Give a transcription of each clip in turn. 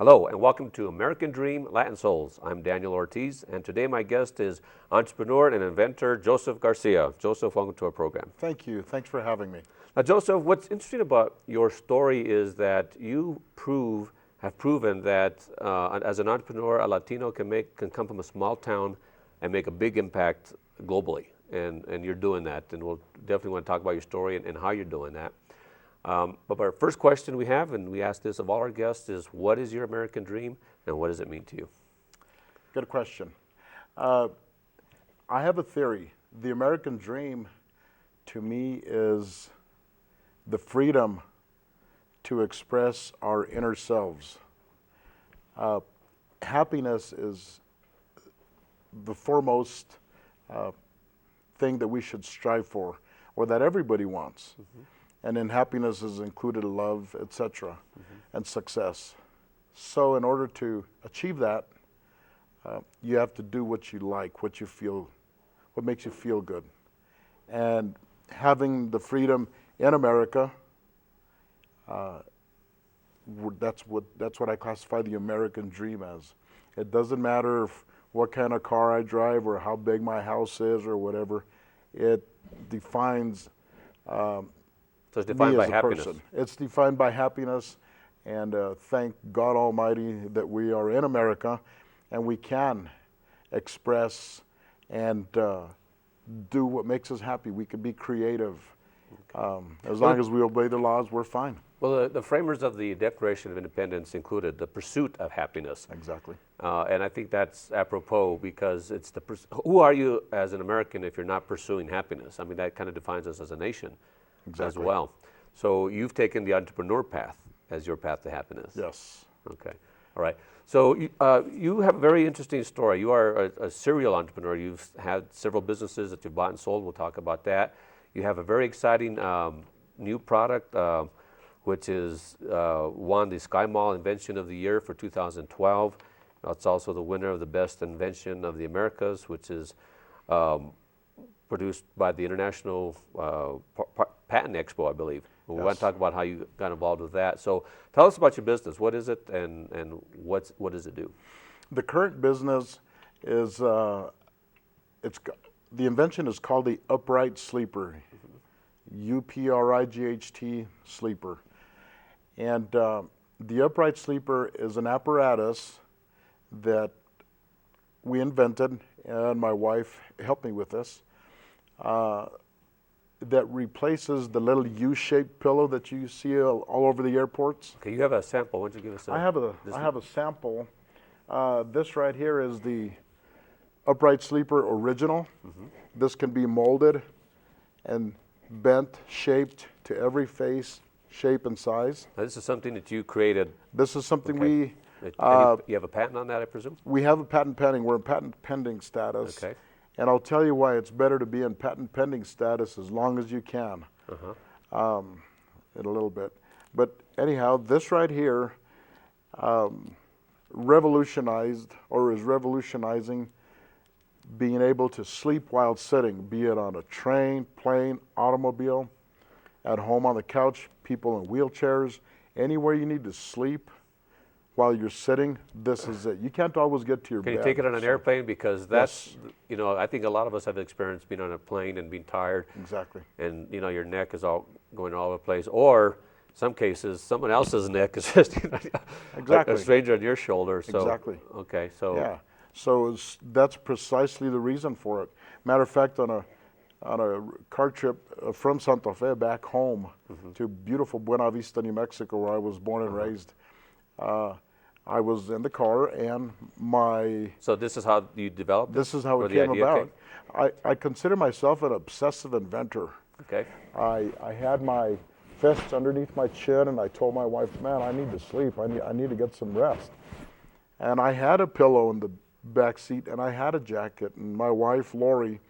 Hello and welcome to American Dream Latin Souls. I'm Daniel Ortiz, and today my guest is entrepreneur and inventor Joseph Garcia. Joseph, welcome to our program. Thank you. Thanks for having me. Now, Joseph, what's interesting about your story is that you have proven that as an entrepreneur, a Latino can come from a small town and make a big impact globally, and you're doing that. And we'll definitely want to talk about your story and how you're doing that. But our first question we have, and we ask this of all our guests, is what is your American dream and what does it mean to you? Good question. I have a theory. The American dream to me is the freedom to express our inner selves. Happiness is the foremost thing that we should strive for, or that everybody wants. Mm-hmm. And in happiness is included love, etc., and success. So in order to achieve that, you have to do what you like, what makes you feel good. And having the freedom in America, that's what I classify the American dream as. It doesn't matter what kind of car I drive or how big my house is or whatever. It defines So it's defined by happiness. Person. It's defined by happiness, and thank God Almighty that we are in America and we can express and do what makes us happy. We can be creative. Okay. As long as we obey the laws, we're fine. Well, the framers of the Declaration of Independence included the pursuit of happiness. Exactly. And I think that's apropos because it's who are you as an American if you're not pursuing happiness? I mean, that kind of defines us as a nation. Exactly. As well. So you've taken the entrepreneur path as your path to happiness. Yes. Okay. All right. So you have a very interesting story. You are a serial entrepreneur. You've had several businesses that you've bought and sold. We'll talk about that. You have a very exciting new product, which is won the Sky Mall Invention of the Year for 2012. It's also the winner of the Best Invention of the Americas, which is produced by the International Patent Expo, I believe. We want to talk about how you got involved with that. So tell us about your business. What is it and what does it do? The current business is, the invention is called the Upright Sleeper, UPRIGHT Sleeper. And the Upright Sleeper is an apparatus that we invented, and my wife helped me with this. That replaces the little U-shaped pillow that you see all over the airports. Okay, you have a sample. Why don't you give us a... I have a sample. This right here is the Upright Sleeper Original. Mm-hmm. This can be molded and bent, shaped to every face, shape, and size. Now, this is something that you created. This is something you have a patent on that, I presume? We have a patent pending. We're in patent pending status. Okay. And I'll tell you why it's better to be in patent pending status as long as you can in a little bit. But anyhow, this right here revolutionized or is revolutionizing being able to sleep while sitting, be it on a train, plane, automobile, at home on the couch, people in wheelchairs, anywhere you need to sleep. While you're sitting, this is it. You can't always get to your bed. Can you take it on an airplane? Because that's, I think a lot of us have experienced being on a plane and being tired. Exactly. And, your neck is all going all over the place. Or, in some cases, someone else's neck is just exactly. a stranger on your shoulder. So, exactly. Okay, so. Yeah. So that's precisely the reason for it. Matter of fact, on a car trip from Santa Fe back home to beautiful Buena Vista, New Mexico, where I was born and raised, I was in the car and So this is how you developed it? This is how it came about. Okay. I consider myself an obsessive inventor. Okay. I had my fists underneath my chin and I told my wife, man, I need to sleep. I need to get some rest. And I had a pillow in the back seat and I had a jacket. And my wife, Lori,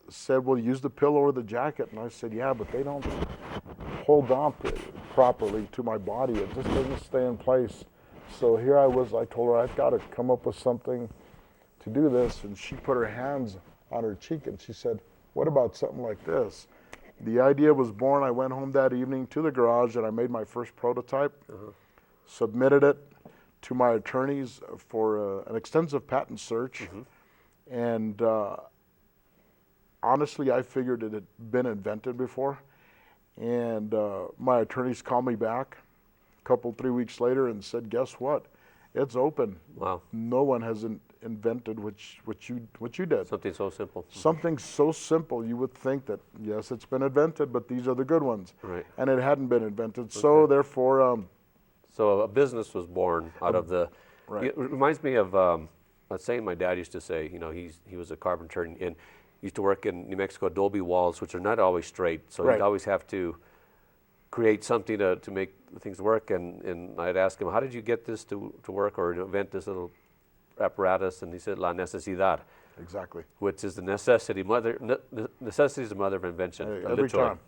said, well, use the pillow or the jacket. And I said, yeah, but they don't hold on properly to my body. It just doesn't stay in place. So here I was, I told her I've got to come up with something to do this. And she put her hands on her cheek and she said, what about something like this? The idea was born. I went home that evening to the garage and I made my first prototype, submitted it to my attorneys for an extensive patent search, and honestly, I figured it had been invented before, and my attorneys called me back a couple, 3 weeks later and said, guess what? It's open. Wow. No one has invented what you did. Something so simple. Something so simple, you would think that, yes, it's been invented, but these are the good ones. Right. And it hadn't been invented, so therefore... so a business was born out of the... Right. It reminds me of a saying my dad used to say. You know, he was a carpenter and used to work in New Mexico, adobe walls, which are not always straight, so Right. you'd always have to create something to make things work, and I'd ask him, how did you get this to work or invent this little apparatus? And he said, la necesidad. Exactly. Which is the necessity. Necessity is the mother of invention. Every time.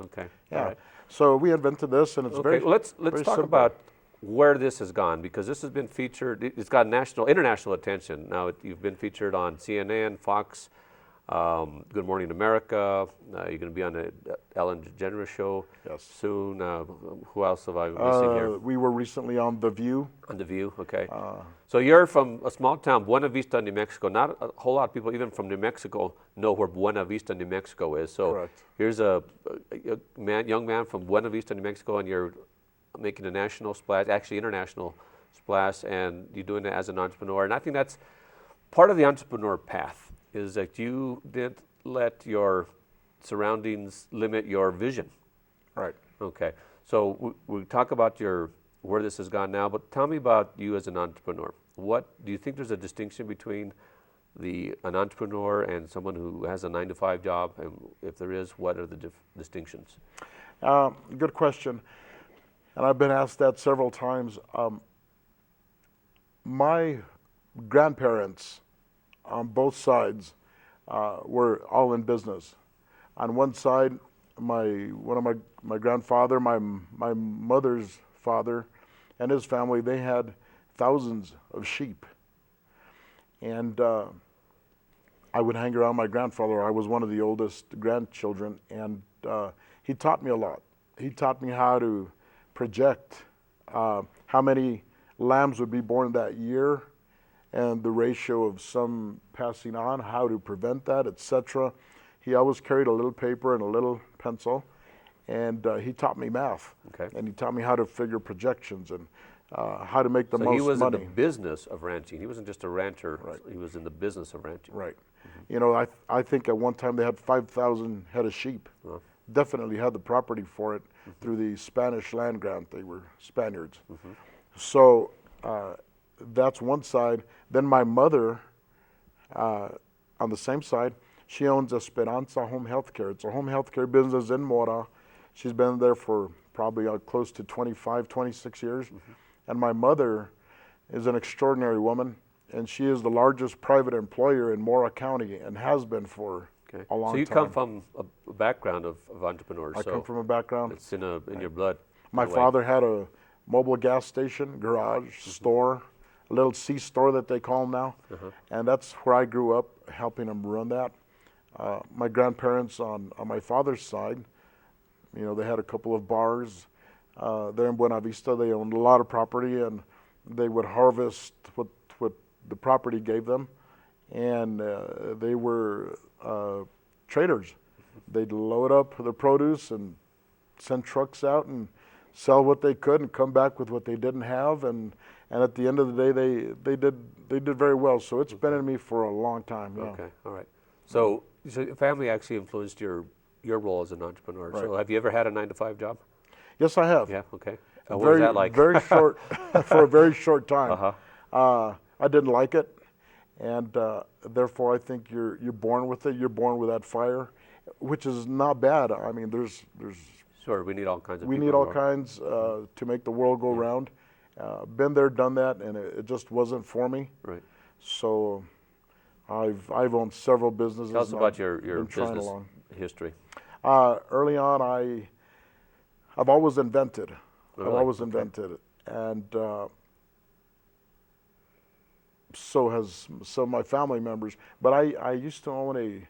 Okay. Yeah. All right. So we invented this, and it's Okay. very Well, let's talk simple. about where this has gone, because this has been featured. It's got international attention. Now you've been featured on CNN, Fox, Good Morning America. You're going to be on the Ellen DeGeneres show soon. Who else have I missing here? We were recently on The View. On The View, okay. So you're from a small town, Buena Vista, New Mexico. Not a whole lot of people, even from New Mexico, know where Buena Vista, New Mexico is. So Correct. here's a young man from Buena Vista, New Mexico, and you're making a national splash, actually international splash, and you're doing it as an entrepreneur. And I think that's part of the entrepreneur path, is that you didn't let your surroundings limit your vision. Right. Okay. So we talk about where this has gone now, but tell me about you as an entrepreneur. What do you think there's a distinction between an entrepreneur and someone who has a 9-to-5 job? And if there is, what are the distinctions? Good question. And I've been asked that several times. My grandparents on both sides were all in business. On one side, one of my grandfather, my mother's father, and his family, they had thousands of sheep. And I would hang around my grandfather. I was one of the oldest grandchildren, and he taught me a lot. He taught me how to project how many lambs would be born that year, and the ratio of some passing on, how to prevent that, etc. He always carried a little paper and a little pencil, and he taught me math. Okay. And he taught me how to figure projections and how to make the most money. So he was money. in the business of ranching. He wasn't just a rancher. Right. He was in the business of ranching. Right. You know, I think at one time they had 5,000 head of sheep. Definitely had the property for it through the Spanish land grant. They were Spaniards. So that's one side. Then my mother, on the same side, she owns Esperanza Home Healthcare. It's a home healthcare business in Mora. She's been there for probably close to 25, 26 years. And my mother is an extraordinary woman, and she is the largest private employer in Mora County and has been for a long time. So you come from a background of entrepreneurs. I come from a background. It's in your blood. My father had a mobile gas station, garage, store, a little C-store that they call them now. And that's where I grew up, helping him run that. My grandparents on my father's side, you know, they had a couple of bars there in Buena Vista. They owned a lot of property, and they would harvest what the property gave them. And they were traders. They'd load up the produce and send trucks out and sell what they could and come back with what they didn't have. And at the end of the day, they did very well. So it's been in me for a long time. Yeah. Okay, all right. So your family actually influenced your role as an entrepreneur. Right. So have you ever had a 9-to-5 job? Yes, I have. Yeah, okay. What was that like? Very short, for a very short time. I didn't like it, and therefore I think you're born with it. You're born with that fire, which is not bad. I mean, there's Sure, we need all kinds of we people need all involved. kinds to make the world go round. Been there, done that, and it just wasn't for me. Right. So I've owned several businesses. Tell us about your been trying business along. history. Early on, I've always invented. Really? I've always Okay. invented, and so has some of my family members. But I used to own a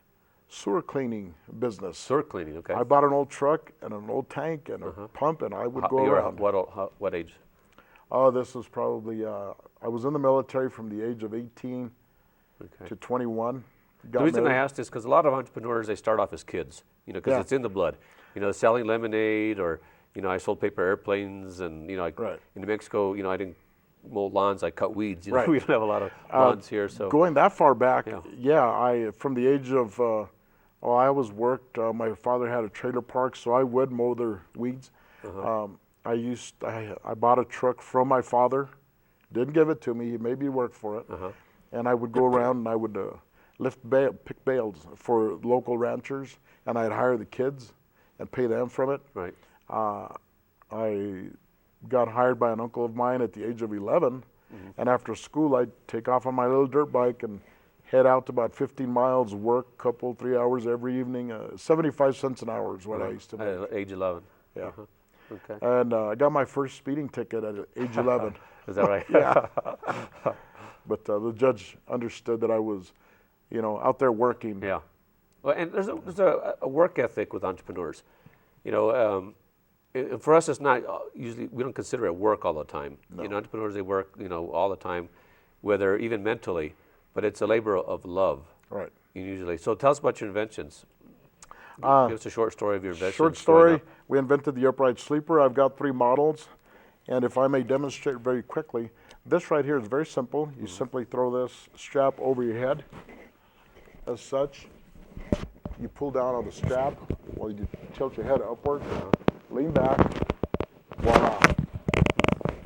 sewer cleaning business. Sewer cleaning, okay. I bought an old truck and an old tank and a pump, and I would go You were around. what age? Oh, this was probably, I was in the military from the age of 18 to 21. The reason I asked is because a lot of entrepreneurs, they start off as kids, because it's in the blood. Selling lemonade, or, I sold paper airplanes, and, in New Mexico, I didn't mow lawns, I cut weeds. We don't have a lot of lawns here. So going that far back, I from the age of, I was worked, my father had a trailer park, so I would mow their weeds. I bought a truck from my father, didn't give it to me, he made me work for it, and I would go around and I would pick bales for local ranchers, and I'd hire the kids and pay them from it. Right. I got hired by an uncle of mine at the age of 11, and after school I'd take off on my little dirt bike and head out to about 15 miles, work a couple, 3 hours every evening. 75 cents an hour is what I used to make. At age 11. Yeah. Okay. And I got my first speeding ticket at age 11. Is that right? Yeah. But the judge understood that I was, out there working. Yeah. Well, and there's a work ethic with entrepreneurs. For us, it's not usually, we don't consider it work all the time. No. Entrepreneurs, they work, all the time, whether even mentally, but it's a labor of love. Right. Usually. So tell us about your inventions. Give us a short story of your inventions. Short story, we invented the upright sleeper. I've got 3 models, and if I may demonstrate very quickly, this right here is very simple. You simply throw this strap over your head, as such. You pull down on the strap while you tilt your head upward, lean back, voila.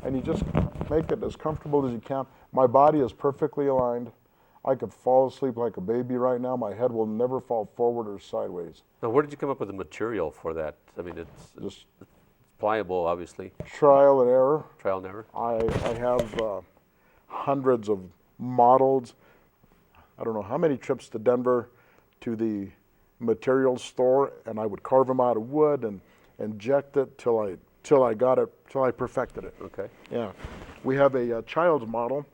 And you just make it as comfortable as you can. My body is perfectly aligned. I could fall asleep like a baby right now. My head will never fall forward or sideways. Now, where did you come up with the material for that? I mean, it's pliable, obviously. Trial and error. Trial and error. I have hundreds of models. I don't know how many trips to Denver to the materials store, and I would carve them out of wood and inject it till I got it, till I perfected it. Okay. Yeah. We have a child's model.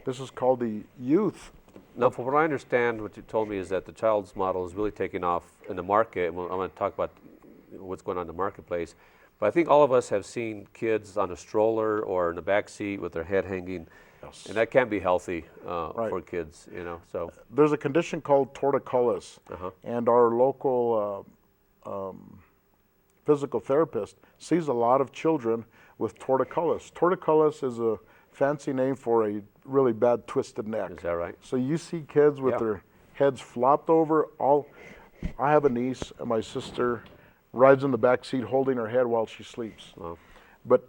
This is called the youth. Now, from what I understand, what you told me is that the child's model is really taking off in the market. I'm going to talk about what's going on in the marketplace. But I think all of us have seen kids on a stroller or in the back seat with their head hanging, and that can be healthy for kids. So there's a condition called torticollis, and our local physical therapist sees a lot of children with torticollis. Torticollis is a fancy name for a really bad twisted neck. Is that right? So you see kids with their heads flopped over. I have a niece, and my sister rides in the back seat holding her head while she sleeps. Wow. But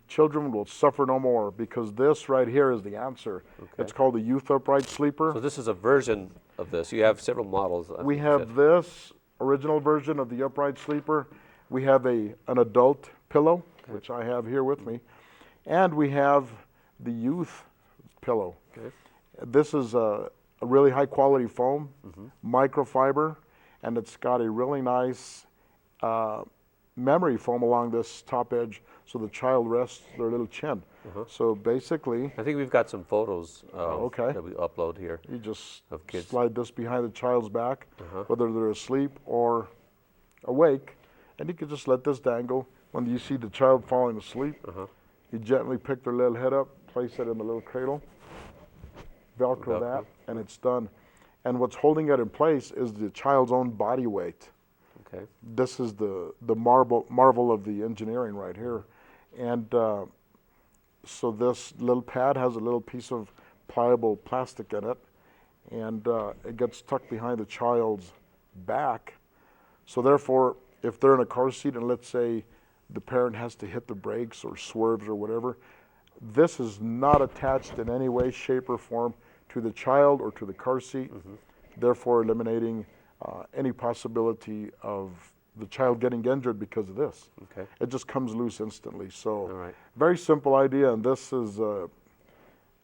children will suffer no more, because this right here is the answer. Okay. It's called the Youth Upright Sleeper. So this is a version of this. You have several models. We have this original version of the Upright Sleeper. We have an adult pillow, which I have here with me, and we have the youth pillow. Okay. This is a really high quality foam, microfiber, and it's got a really nice memory foam along this top edge, so the child rests their little chin. So basically, I think we've got some photos that we upload here. You just of kids. Slide this behind the child's back, whether they're asleep or awake, and you can just let this dangle. When you see the child falling asleep, you gently pick their little head up, place it in the little cradle, Velcro that, and it's done. And what's holding it in place is the child's own body weight. Okay. This is the marvel of the engineering right here. And so this little pad has a little piece of pliable plastic in it, and it gets tucked behind the child's back. So therefore, if they're in a car seat and let's say the parent has to hit the brakes or swerves or whatever, this is not attached in any way, shape, or form to the child or to the car seat, therefore eliminating any possibility of the child getting injured because of this. Okay. It just comes loose instantly. So very simple idea, and this is,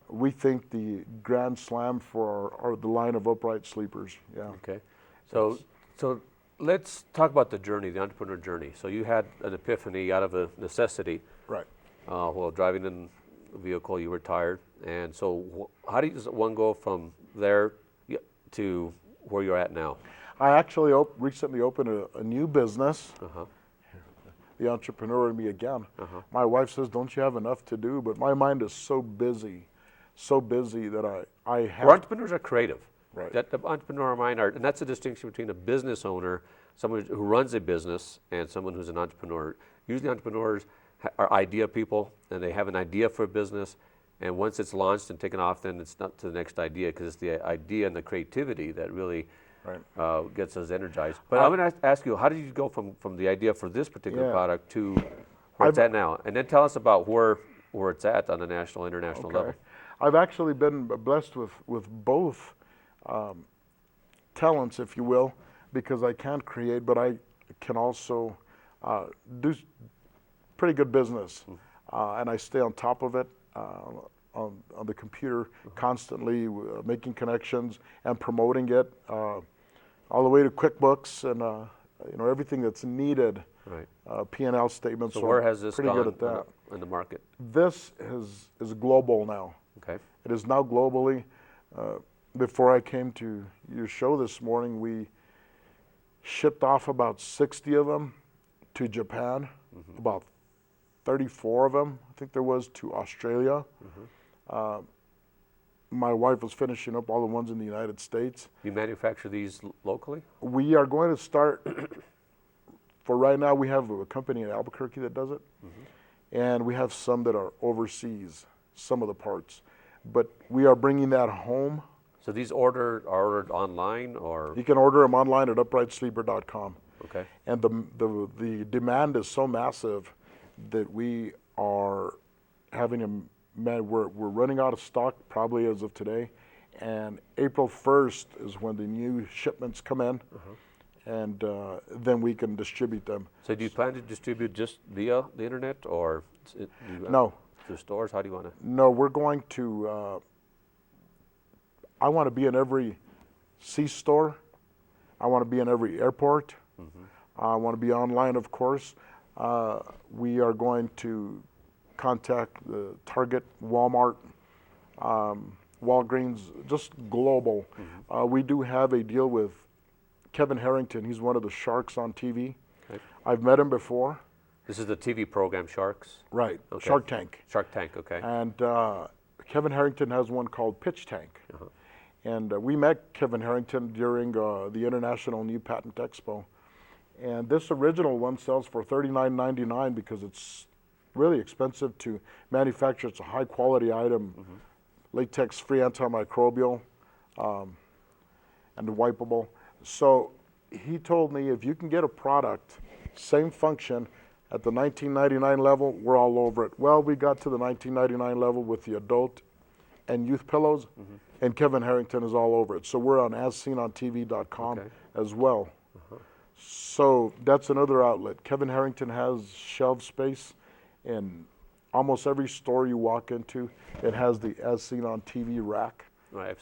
we think, the grand slam for the line of upright sleepers. Yeah. Okay. So let's talk about the journey, the entrepreneur journey. So you had an epiphany out of a necessity. Right. While driving in a vehicle, you were tired. And so how does one go from there to where you're at now? I actually recently opened a new business. the entrepreneur in me again. My wife says, don't you have enough to do? But my mind is so busy that I have. Well, entrepreneurs are creative. Right. That the entrepreneur mind are, and that's the distinction between a business owner, someone who runs a business, and someone who's an entrepreneur. Usually entrepreneurs are idea people, and they have an idea for a business, and once it's launched and taken off, then it's not to the next idea, because it's the idea and the creativity that really gets us energized. But I'm going to ask you, how did you go from the idea for this particular product to where it's at now? And then tell us about where it's at on the national, international level. I've actually been blessed with both talents, if you will, because I can create, but I can also do pretty good business, and I stay on top of it on the computer constantly, making connections and promoting it, all the way to QuickBooks and you know, everything that's needed. Right. P&L statements. So where has this pretty gone good at that. In the market? This is global now. Okay. It is now globally. Before I came to your show this morning, we shipped off about 60 of them to Japan, about 34 of them, I think there was, to Australia. My wife was finishing up all the ones in the United States. You manufacture these locally? We are going to start, for right now, we have a company in Albuquerque that does it, and we have some that are overseas, some of the parts. But we are bringing that home. So these are ordered online, or? You can order them online at uprightsleeper.com. Okay. And the demand is so massive that we are having we're running out of stock probably as of today, and April 1st is when the new shipments come in, and then we can distribute them. So do you plan to distribute just via the internet, or no, through stores? How do you want to? No, we're going to. I want to be in every C-store. I want to be in every airport. I want to be online, of course. We are going to contact the Target, Walmart, Walgreens, just global. We do have a deal with Kevin Harrington. He's one of the sharks on TV. Okay. I've met him before. This is the TV program Sharks? Right, okay. Shark Tank. Shark Tank, okay. And Kevin Harrington has one called Pitch Tank. And we met Kevin Harrington during the International New Patent Expo. And this original one sells for $39.99 because it's really expensive to manufacture. It's a high quality item, latex-free, antimicrobial, and wipeable. So he told me, if you can get a product, same function, at the $19.99 level, we're all over it. Well, we got to the $19.99 level with the adult and youth pillows, and Kevin Harrington is all over it. So we're on asseenontv.com as well. So that's another outlet. Kevin Harrington has shelf space in almost every store you walk into. It has the As Seen on TV rack,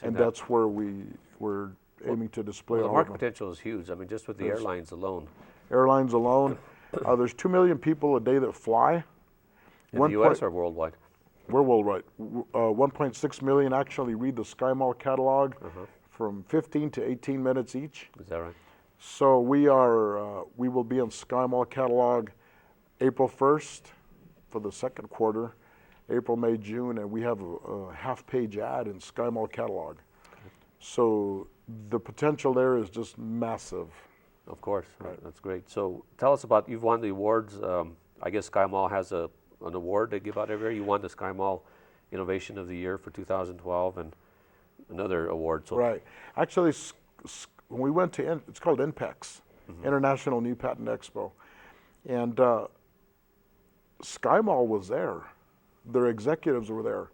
and that's where we're aiming to display. Well, the market potential is huge. I mean, just with the airlines alone. Airlines alone, there's 2 million people a day that fly. In the U.S. or worldwide? We're worldwide. 1.6 million actually read the SkyMall catalog from 15 to 18 minutes each. Is that right? So we will be in SkyMall catalog April 1st for the second quarter, April, May, June, and we have a half-page ad in SkyMall catalog. So the potential there is just massive. Of course, that's great. So tell us about, you've won the awards. I guess SkyMall has an award they give out every year. You won the SkyMall Innovation of the Year for 2012 and another award. So right. Actually, when we went to, it's called INPEX, International New Patent Expo, and SkyMall was there. Their executives were there.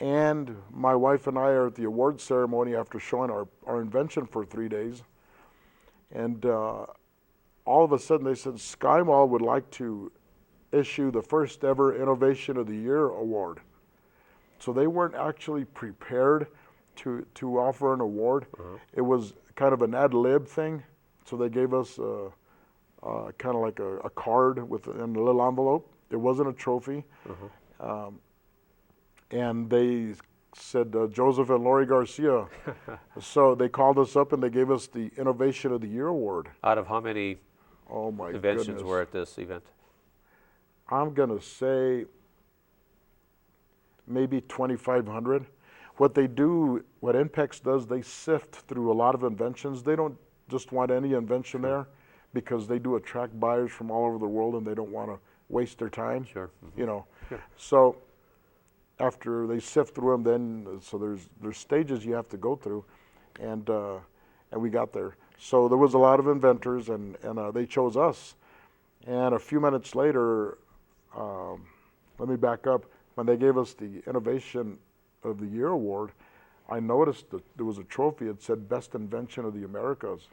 And my wife and I are at the award ceremony after showing our invention for 3 days. And all of a sudden they said SkyMall would like to issue the first ever Innovation of the Year award. So they weren't actually prepared to offer an award. It was kind of an ad lib thing. So they gave us kind of like a card in a little envelope. It wasn't a trophy. And they said Joseph and Lori Garcia. So they called us up and they gave us the Innovation of the Year award. Out of how many inventions were at this event? I'm going to say maybe 2,500. What they do, what Impex does, they sift through a lot of inventions. They don't just want any invention there, because they do attract buyers from all over the world, and they don't want to waste their time. Sure. You know. Sure. So after they sift through them, then so there's stages you have to go through, and we got there. So there was a lot of inventors, and they chose us. And a few minutes later, let me back up. When they gave us the Innovation of the Year award, I noticed that there was a trophy. It said Best Invention of the Americas.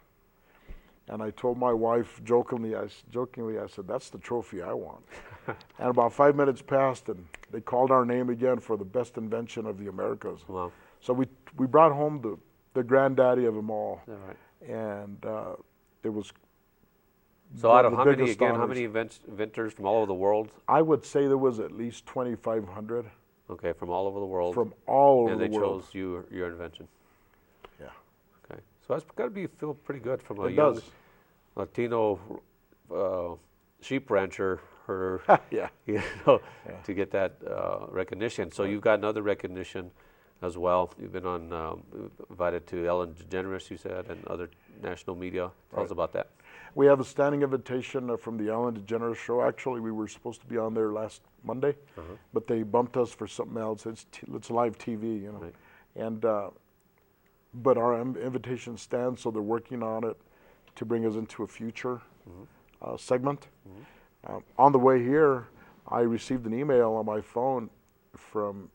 And I told my wife jokingly, I said, that's the trophy I want. And about 5 minutes passed, and they called our name again for the Best Invention of the Americas. Wow. So we brought home the granddaddy of them all. All right. And it was so out of the how many, biggest again, how honors. many inventors from all over the world? I would say there was at least 2,500 Okay, from all over the world. from all over and the they world. chose your invention. Yeah. Okay, so that's got to feel pretty good from a It young does. Latino sheep rancher, Yeah. you know, Yeah. to get that recognition. So you've got another recognition as well. You've been on invited to Ellen DeGeneres, you said, and other national media. Tell us about that. We have a standing invitation from the Ellen DeGeneres show. Actually, we were supposed to be on there last Monday, but they bumped us for something else. It's live TV, you know. Right. And but our invitation stands, so they're working on it to bring us into a future segment. On the way here, I received an email on my phone from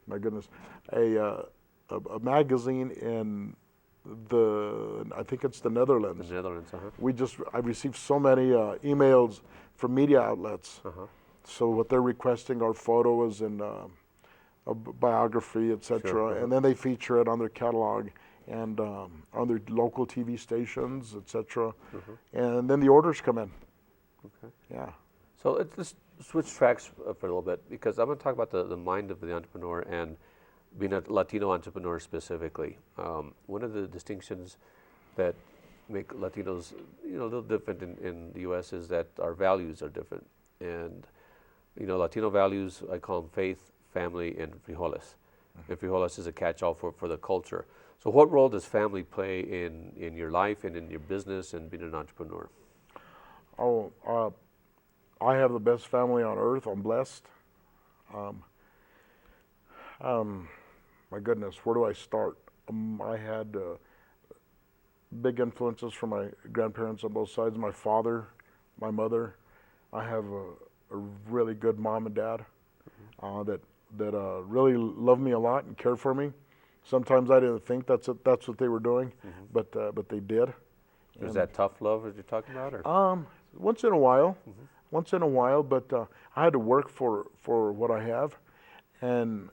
my goodness, a magazine in I think it's the Netherlands. The Netherlands, I received so many emails from media outlets. So what they're requesting are photos and a biography, etc. Sure, And then they feature it on their catalog and on their local TV stations, etc. And then the orders come in. Okay. Yeah. So let's switch tracks for a little bit, because I'm going to talk about the mind of the entrepreneur and being a Latino entrepreneur specifically. One of the distinctions that make Latinos, a little different in the U.S. is that our values are different. And, Latino values, I call them faith, family, and frijoles. And frijoles is a catch-all for the culture. So what role does family play in your life and in your business and being an entrepreneur? I have the best family on earth. I'm blessed. My goodness, where do I start? I had big influences from my grandparents on both sides. My father, my mother. I have a really good mom and dad that really loved me a lot and cared for me. Sometimes I didn't think that's what they were doing, but they did. Is that tough love that you're talking about? Or? Once in a while, but I had to work for what I have, and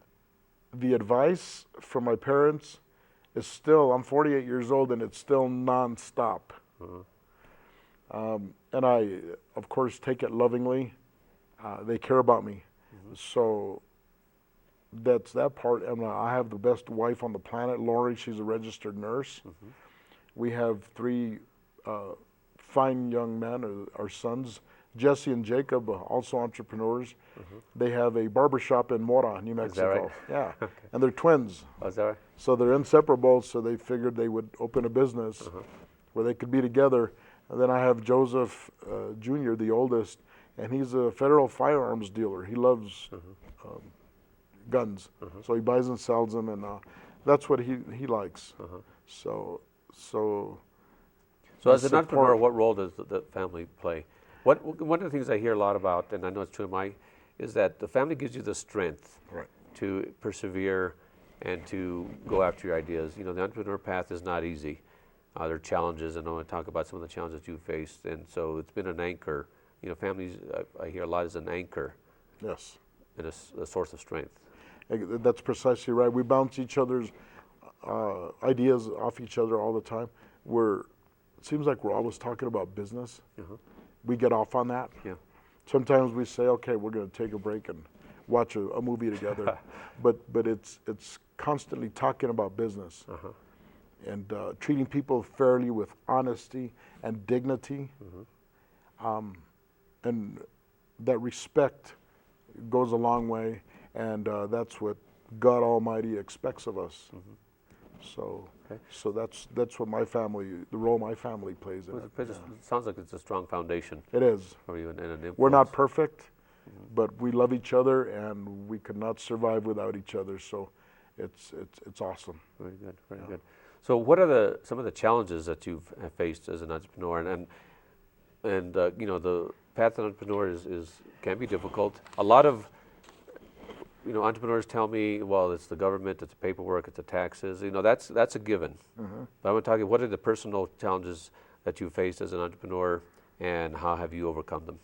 the advice from my parents is still, I'm 48 years old, and it's still nonstop. And I, of course, take it lovingly. They care about me. So that's that part. And I have the best wife on the planet, Lori. She's a registered nurse. We have 3 fine young men, our sons, Jesse and Jacob, also entrepreneurs. They have a barbershop in Mora, New Mexico. Is that right? Yeah. And they're twins. Oh, is that right? So they're inseparable, so they figured they would open a business where they could be together. And then I have Joseph Jr., the oldest, and he's a federal firearms dealer. He loves guns. So he buys and sells them, and that's what he likes. So as an entrepreneur, what role does the family play? One of the things I hear a lot about, and I know it's true is that the family gives you the strength to persevere and to go after your ideas. The entrepreneur path is not easy. There are challenges, and I want to talk about some of the challenges you faced, and so it's been an anchor. Families, I hear a lot, is an anchor. Yes. And a source of strength. That's precisely right. We bounce each other's ideas off each other all the time. It seems like we're always talking about business. We get off on that. Yeah. Sometimes we say, okay, we're going to take a break and watch a movie together, but it's constantly talking about business and treating people fairly with honesty and dignity. And that respect goes a long way, and that's what God Almighty expects of us. So, so that's what my family, the role my family plays in. It sounds like it's a strong foundation. It is. For you and an influence. We're not perfect, but we love each other, and we could not survive without each other. So, it's awesome. Very good, very good. So, what are some of the challenges that you've faced as an entrepreneur? And you know, the path of an entrepreneur can be difficult. A lot of entrepreneurs tell me, well, it's the government, it's the paperwork, it's the taxes. That's a given. But I want to talk to you, what are the personal challenges that you faced as an entrepreneur, and how have you overcome them?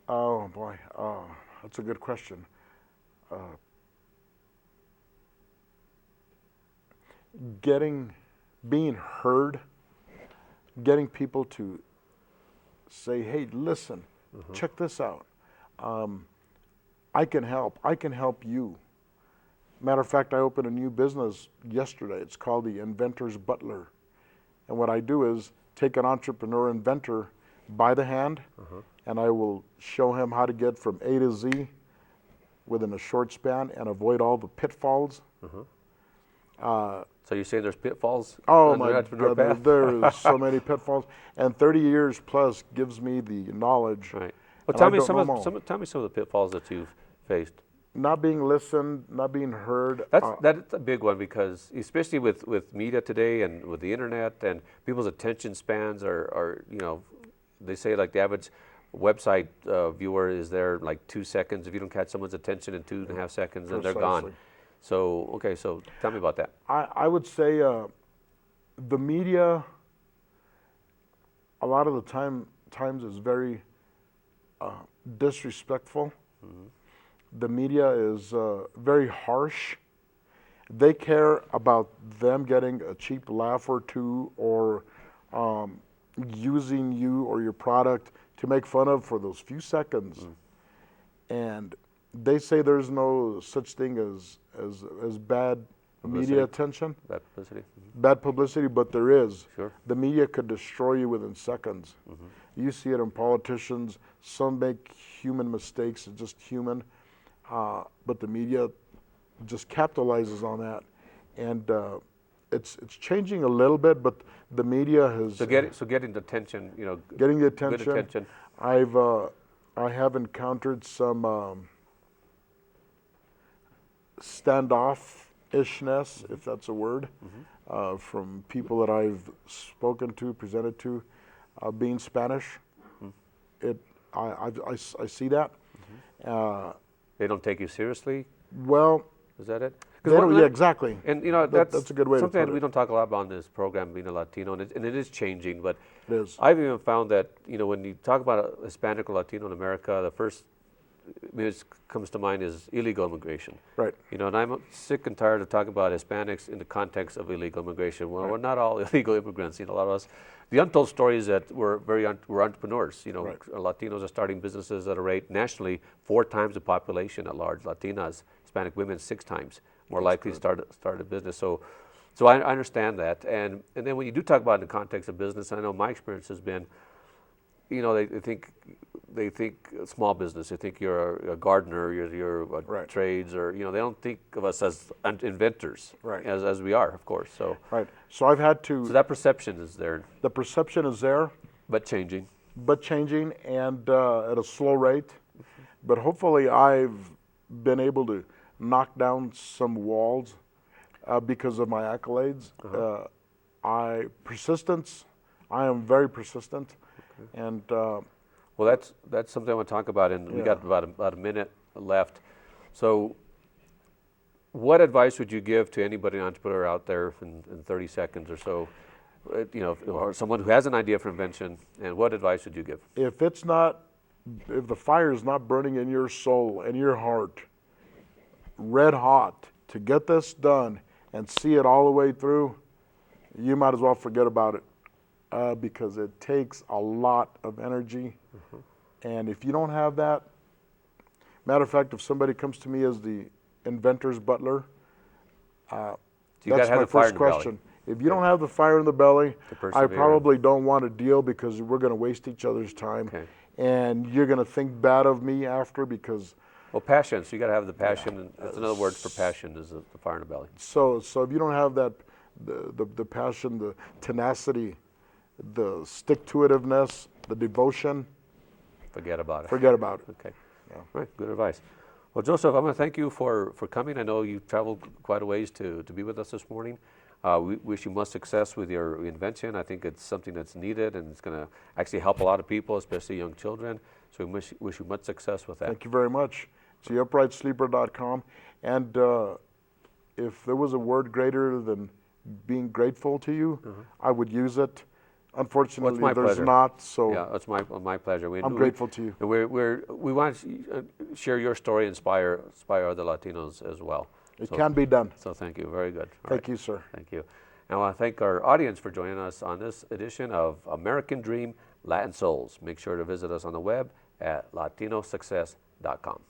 Oh boy, that's a good question. Being heard, getting people to say, hey, listen, check this out. I can help you. Matter of fact, I opened a new business yesterday. It's called the Inventor's Butler. And what I do is take an entrepreneur inventor by the hand, and I will show him how to get from A to Z within a short span and avoid all the pitfalls. So you're saying there's pitfalls? Oh my God, there's so many pitfalls. And 30 years plus gives me the knowledge. Right. Well, tell me some of the pitfalls that you've faced. Not being listened, not being heard. That's a big one, because especially with media today and with the internet, and people's attention spans are they say like the average website viewer is there like 2 seconds. If you don't catch someone's attention in 2.5 seconds, then they're gone. So, okay, so tell me about that. I would say the media, a lot of the times is very disrespectful. The media is very harsh. They care about them getting a cheap laugh or two, or using you or your product to make fun of for those few seconds. And they say there's no such thing as bad media attention. Bad publicity. Bad publicity, but there is. Sure. The media could destroy you within seconds. You see it in politicians. Some make human mistakes, it's just human. But the media just capitalizes on that. And it's changing a little bit, but the media has... So getting the attention, getting the attention. Good attention. I have encountered some standoffishness, if that's a word, from people that I've spoken to, presented to, being Spanish. I see that. They don't take you seriously? Well, is that it? Yeah, exactly. And that's a good way to put it. Something we don't talk a lot about on this program, being a Latino, and it is changing. But it is. I've even found that when you talk about a Hispanic or Latino in America, the first image comes to mind is illegal immigration. Right. And I'm sick and tired of talking about Hispanics in the context of illegal immigration. Well, we're not all illegal immigrants. A lot of us. The untold story is that we're entrepreneurs. Latinos are starting businesses at a rate nationally 4 times the population at large. Latinas, Hispanic women 6 times more likely to start a business. So I understand that. And then when you do talk about it in the context of business, I know my experience has been, they think small business. They think you're a gardener, you're a trades, or they don't think of us as inventors, as we are, of course. So So I've had to. So that perception is there. The perception is there, but changing. And at a slow rate. But hopefully, I've been able to knock down some walls because of my accolades. Persistence. I am very persistent, and. Well, that's something I want to talk about, and we got about a minute left. So, what advice would you give to anybody, entrepreneur out there, in 30 seconds or so, or someone who has an idea for invention, and what advice would you give? If the fire is not burning in your soul and your heart, red hot, to get this done and see it all the way through, you might as well forget about it. Because it takes a lot of energy. And if you don't have that, matter of fact, if somebody comes to me as the inventor's butler, that's my first question. If you don't have the fire in the belly, To I persevere. probably don't want to deal because we're going to waste each other's time. Okay. And you're going to think bad of me after because, Well, passion. So you got to have the passion. And that's another word for passion is the fire in the belly. so if you don't have that, the passion, the tenacity, the stick-to-itiveness, the devotion, Forget about it. forget about it. Okay. Yeah. Right. Good advice. Well, Joseph, I'm going to thank you for coming. I know you traveled quite a ways to be with us this morning. We wish you much success with your invention. I think it's something that's needed and it's going to actually help a lot of people, especially young children. So we wish you much success with that. Thank you very much. It's theuprightsleeper.com. And if there was a word greater than being grateful to you, I would use it. Unfortunately, my there's pleasure. not. So Yeah, it's my pleasure. I'm grateful to you. We want to share your story, inspire other Latinos as well. It can be done. So thank you. Very good. All Thank right. you, sir. Thank you. And I want to thank our audience for joining us on this edition of American Dream Latin Souls. Make sure to visit us on the web at latinosuccess.com.